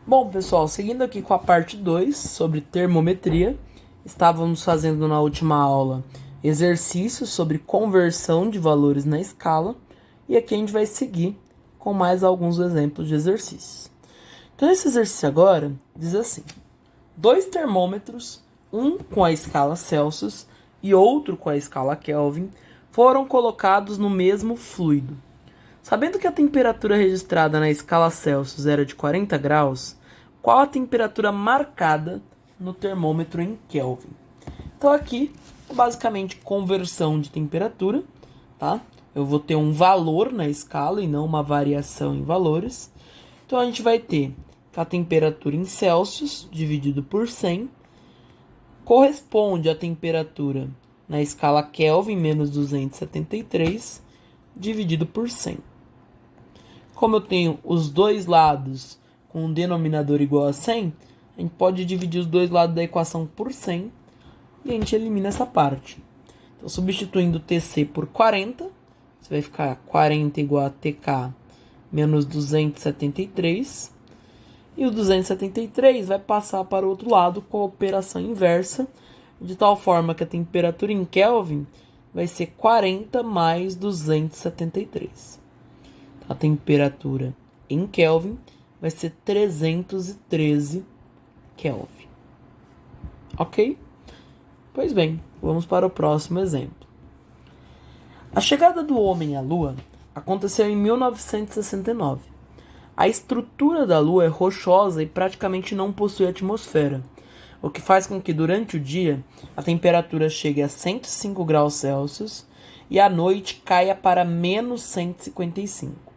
Bom, pessoal, seguindo aqui com a parte 2 sobre termometria, estávamos fazendo na última aula exercícios sobre conversão de valores na escala, e aqui a gente vai seguir com mais alguns exemplos de exercícios. Então, esse exercício agora diz assim: dois termômetros, um com a escala Celsius e outro com a escala Kelvin, foram colocados no mesmo fluido. Sabendo que a temperatura registrada na escala Celsius era de 40 graus, qual a temperatura marcada no termômetro em Kelvin? Então aqui é basicamente conversão de temperatura, tá? Eu vou ter um valor na escala e não uma variação em valores. Então a gente vai ter que a temperatura em Celsius dividido por 100 corresponde à temperatura na escala Kelvin menos 273 dividido por 100. Como eu tenho os dois lados com um denominador igual a 100, a gente pode dividir os dois lados da equação por 100 e a gente elimina essa parte. Então, substituindo TC por 40, você vai ficar 40 igual a TK menos 273. E o 273 vai passar para o outro lado com a operação inversa, de tal forma que a temperatura em Kelvin vai ser 40 mais 273. A temperatura em Kelvin vai ser 313 Kelvin. Ok? Pois bem, vamos para o próximo exemplo. A chegada do homem à Lua aconteceu em 1969. A estrutura da Lua é rochosa e praticamente não possui atmosfera, o que faz com que durante o dia a temperatura chegue a 105 graus Celsius e à noite caia para menos 155.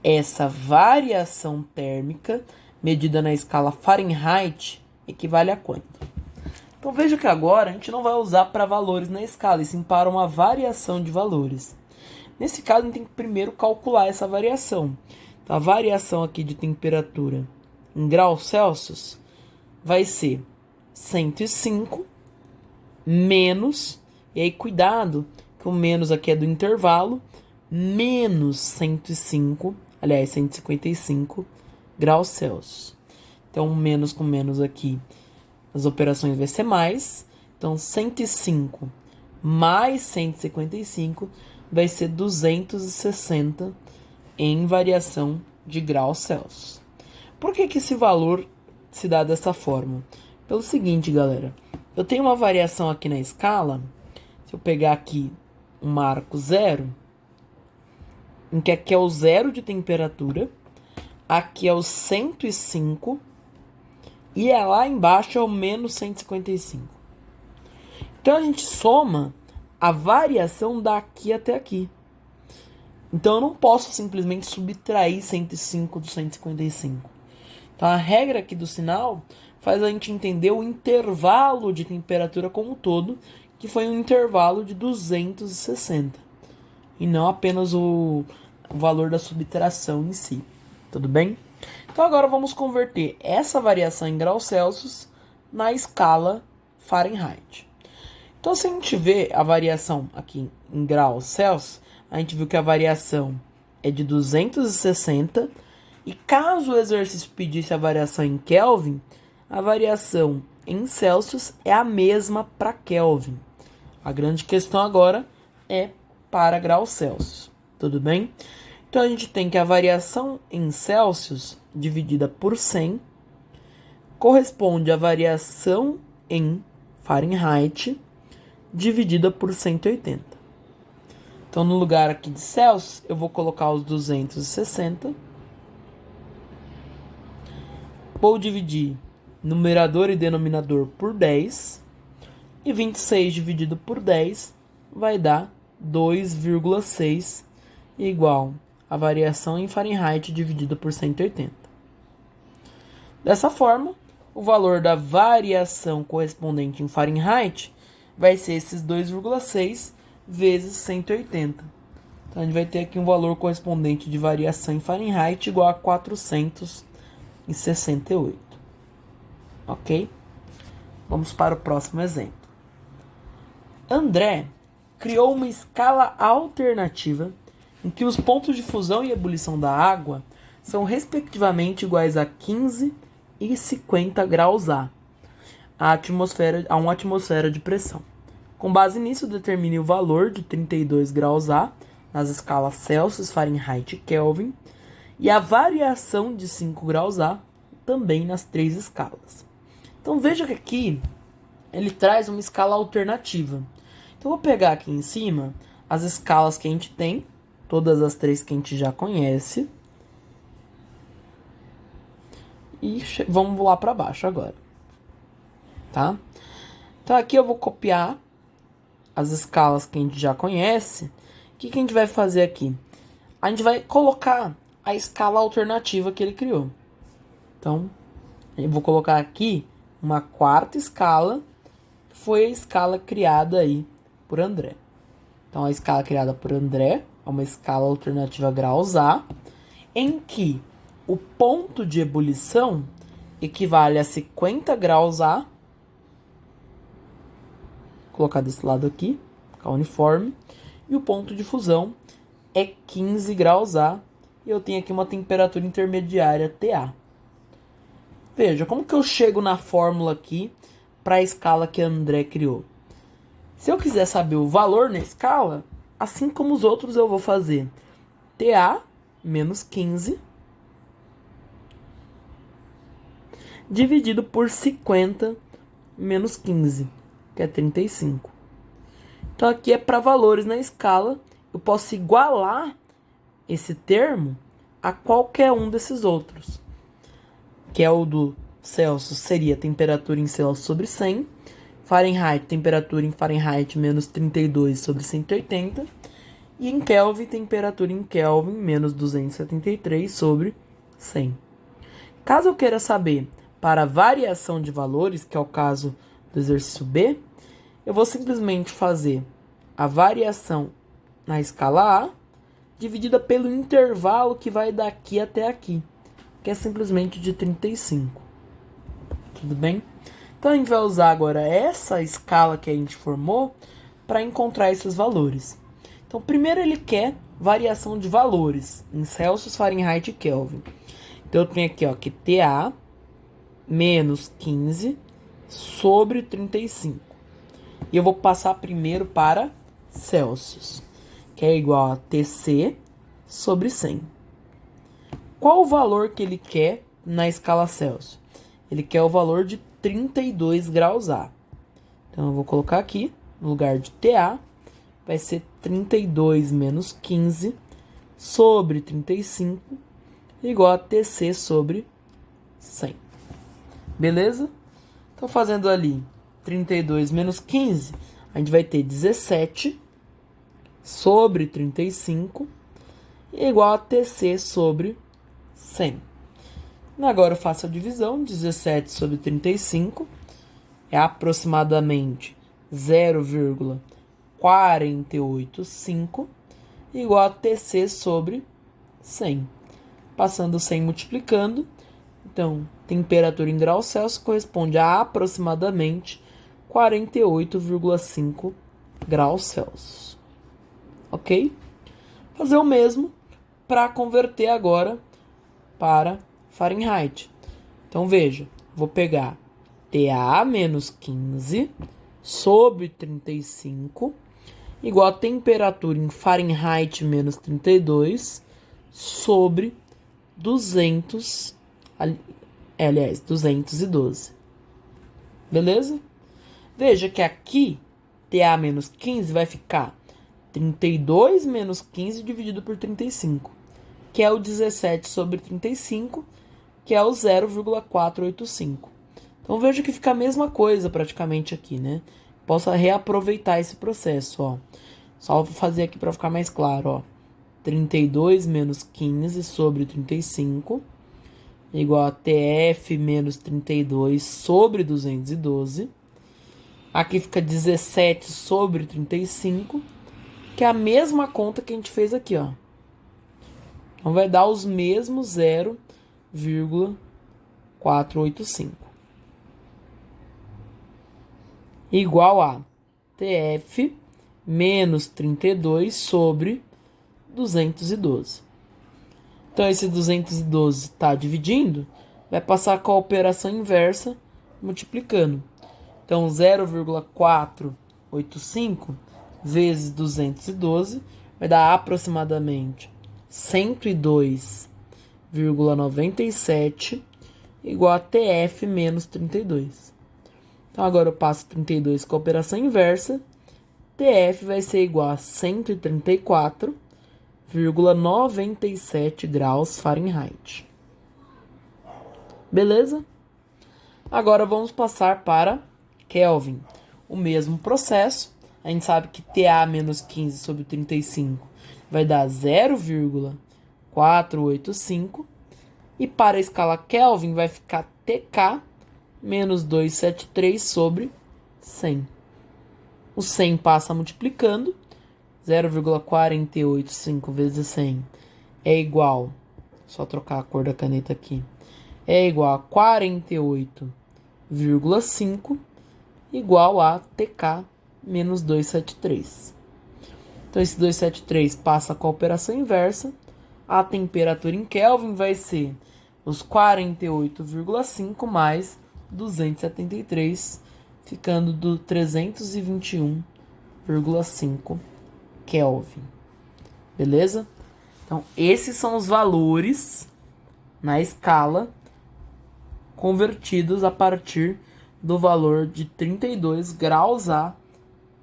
Essa variação térmica, medida na escala Fahrenheit, equivale a quanto? Então veja que agora a gente não vai usar para valores na escala, e sim para uma variação de valores. Nesse caso, a gente tem que primeiro calcular essa variação. Então, a variação aqui de temperatura em graus Celsius vai ser 105 menos, e aí cuidado, que o menos aqui é do intervalo, menos 105, aliás, 155 graus Celsius. Então, menos com menos aqui, as operações vai ser mais. Então, 105 mais 155 vai ser 260 em variação de graus Celsius. Por que esse valor se dá dessa forma? Pelo seguinte, galera. Eu tenho uma variação aqui na escala. Se eu pegar aqui um marco 0, em que aqui é o 0 de temperatura, aqui é o 105 e lá embaixo é o menos 155. Então a gente soma a variação daqui até aqui. Então eu não posso simplesmente subtrair 105 do 155. Então a regra aqui do sinal faz a gente entender o intervalo de temperatura como um todo, que foi um intervalo de 260. E não apenas o valor da subtração em si. Tudo bem? Então agora vamos converter essa variação em graus Celsius na escala Fahrenheit. Então se a gente vê a variação aqui em graus Celsius, a gente viu que a variação é de 260. E caso o exercício pedisse a variação em Kelvin, a variação em Celsius é a mesma para Kelvin. A grande questão agora é para graus Celsius. Tudo bem? Então a gente tem que a variação em Celsius dividida por 100 corresponde à variação em Fahrenheit dividida por 180. Então no lugar aqui de Celsius eu vou colocar os 260. Vou dividir numerador e denominador por 10. E 26 dividido por 10 vai dar 2,6 igual a variação em Fahrenheit dividido por 180. Dessa forma, o valor da variação correspondente em Fahrenheit vai ser esses 2,6 vezes 180. Então a gente vai ter aqui um valor correspondente de variação em Fahrenheit igual a 468. Ok? Vamos para o próximo exemplo. André criou uma escala alternativa em que os pontos de fusão e ebulição da água são respectivamente iguais a 15, e 50 graus A, a uma atmosfera de pressão. Com base nisso, determine o valor de 32 graus A nas escalas Celsius, Fahrenheit e Kelvin, e a variação de 5 graus A também nas 3 escalas. Então veja que aqui ele traz uma escala alternativa. Então eu vou pegar aqui em cima as escalas que a gente tem, todas as 3 que a gente já conhece, e vamos lá para baixo agora, tá? Então aqui eu vou copiar as escalas que a gente já conhece. O que a gente vai fazer aqui? A gente vai colocar a escala alternativa que ele criou. Então, eu vou colocar aqui uma quarta escala, que foi a escala criada aí por André. Então, a escala criada por André é uma escala alternativa graus A, em que o ponto de ebulição equivale a 50 graus A. Vou colocar desse lado aqui, ficar uniforme. E o ponto de fusão é 15 graus A. E eu tenho aqui uma temperatura intermediária TA. Veja, como que eu chego na fórmula aqui para a escala que André criou? Se eu quiser saber o valor na escala, assim como os outros, eu vou fazer TA menos 15 dividido por 50 menos 15, que é 35. Então aqui é para valores na escala, eu posso igualar esse termo a qualquer um desses outros, que é o do Celsius, seria temperatura em Celsius sobre 100, Fahrenheit, temperatura em Fahrenheit menos 32 sobre 180, e em Kelvin, temperatura em Kelvin menos 273 sobre 100. Caso eu queira saber para a variação de valores, que é o caso do exercício B, eu vou simplesmente fazer a variação na escala A dividida pelo intervalo que vai daqui até aqui, que é simplesmente de 35. Tudo bem? Então a gente vai usar agora essa escala que a gente formou para encontrar esses valores. Então primeiro ele quer variação de valores em Celsius, Fahrenheit e Kelvin. Então eu tenho aqui, ó, que TA menos 15 sobre 35. E eu vou passar primeiro para Celsius, que é igual a TC sobre 100. Qual o valor que ele quer na escala Celsius? Ele quer o valor de 32 graus A. Então, eu vou colocar aqui, no lugar de TA, vai ser 32 menos 15 sobre 35, igual a TC sobre 100. Beleza? Então, fazendo ali 32 menos 15, a gente vai ter 17 sobre 35, igual a TC sobre 100. Agora eu faço a divisão, 17 sobre 35 é aproximadamente 0,485, igual a TC sobre 100. Passando 100 multiplicando, então, temperatura em graus Celsius corresponde a aproximadamente 48,5 graus Celsius. Ok? Fazer o mesmo para converter agora para Fahrenheit. Então, veja, vou pegar TA menos 15 sobre 35, igual a temperatura em Fahrenheit menos 32 sobre 200, aliás, 212. Beleza? Veja que aqui, TA menos 15 vai ficar 32 menos 15 dividido por 35, que é o 17 sobre 35, que é o 0,485. Então, veja que fica a mesma coisa praticamente aqui, né? Posso reaproveitar esse processo, ó. Só vou fazer aqui para ficar mais claro, ó. 32 menos 15 sobre 35, igual a TF menos 32 sobre 212. Aqui fica 17 sobre 35, que é a mesma conta que a gente fez aqui, ó. Então, vai dar os mesmos 0,485. Igual a TF menos 32 sobre 212. Então, esse 212 está dividindo, vai passar com a operação inversa, multiplicando. Então, 0,485 vezes 212 vai dar aproximadamente 102,97 igual a TF menos 32. Então, agora eu passo 32 com a operação inversa. TF vai ser igual a 134,97 graus Fahrenheit. Beleza? Agora vamos passar para Kelvin. O mesmo processo. A gente sabe que TA menos 15 sobre 35 vai dar 0,485. E para a escala Kelvin vai ficar TK menos 273 sobre 100. O 100 passa multiplicando. 0,485 vezes 100 é igual, só trocar a cor da caneta aqui, é igual a 48,5 igual a TK menos 273. Então, esse 273 passa com a operação inversa. A temperatura em Kelvin vai ser os 48,5 mais 273, ficando do 321,5 Kelvin. Beleza? Então, esses são os valores na escala convertidos a partir do valor de 32 graus A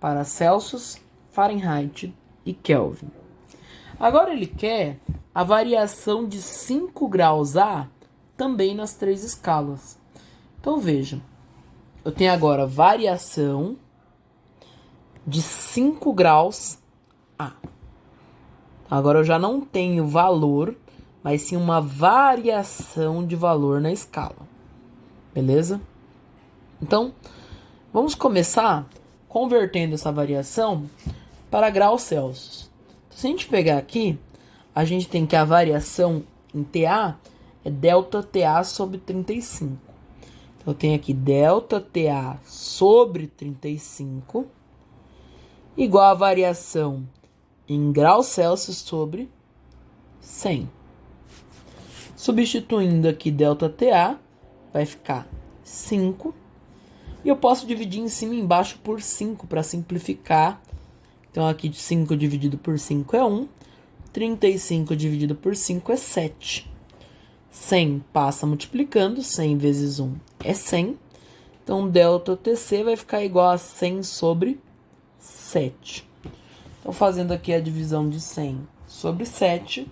para Celsius, Fahrenheit e Kelvin. Agora ele quer a variação de 5 graus A também nas três escalas. Então veja, eu tenho agora variação de 5 graus A. Agora eu já não tenho valor, mas sim uma variação de valor na escala. Beleza? Então, vamos começar convertendo essa variação para graus Celsius. Se a gente pegar aqui, a gente tem que a variação em TA é ΔTA sobre 35. Então, eu tenho aqui ΔTA sobre 35 igual a variação em graus Celsius sobre 100. Substituindo aqui ΔTA, vai ficar 5. E eu posso dividir em cima e embaixo por 5 para simplificar. Então, aqui 5 dividido por 5 é 1. 35 dividido por 5 é 7. 100 passa multiplicando. 100 vezes 1 é 100. Então, ΔTC vai ficar igual a 100 sobre 7. Então, fazendo aqui a divisão de 100 sobre 7,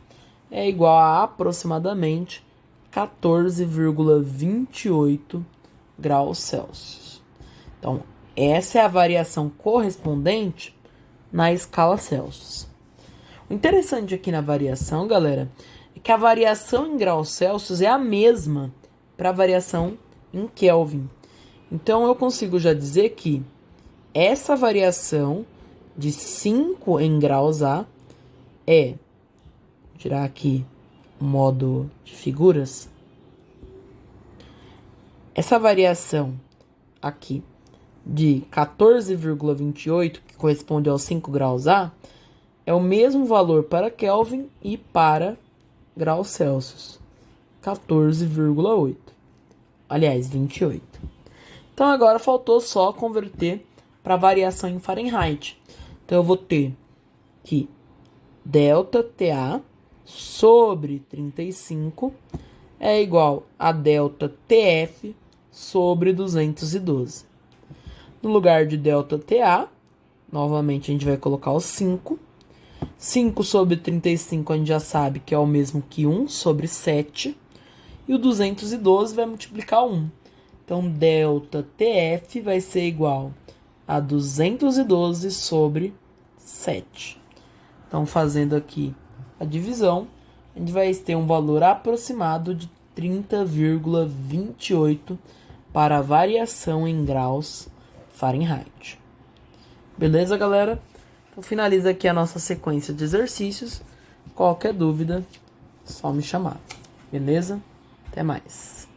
é igual a aproximadamente 14,28 graus Celsius. Então, essa é a variação correspondente na escala Celsius. O interessante aqui na variação, galera, é que a variação em graus Celsius é a mesma para a variação em Kelvin. Então, eu consigo já dizer que essa variação de 5 em graus A é, vou tirar aqui o modo de figuras, essa variação aqui de 14,28, que corresponde aos 5 graus A, é o mesmo valor para Kelvin e para graus Celsius, 14,8. Aliás, 28. Então, agora faltou só converter para variação em Fahrenheit. Então, eu vou ter que ΔTA sobre 35 é igual a ΔTF sobre 212. No lugar de ΔTA, novamente a gente vai colocar o 5. 5 sobre 35 a gente já sabe que é o mesmo que 1 sobre 7. E o 212 vai multiplicar 1. Então, ΔTF vai ser igual a 212 sobre 7. Então, fazendo aqui a divisão, a gente vai ter um valor aproximado de 30,28 para a variação em graus Fahrenheit. Beleza, galera? Então, finaliza aqui a nossa sequência de exercícios. Qualquer dúvida, só me chamar. Beleza? Até mais.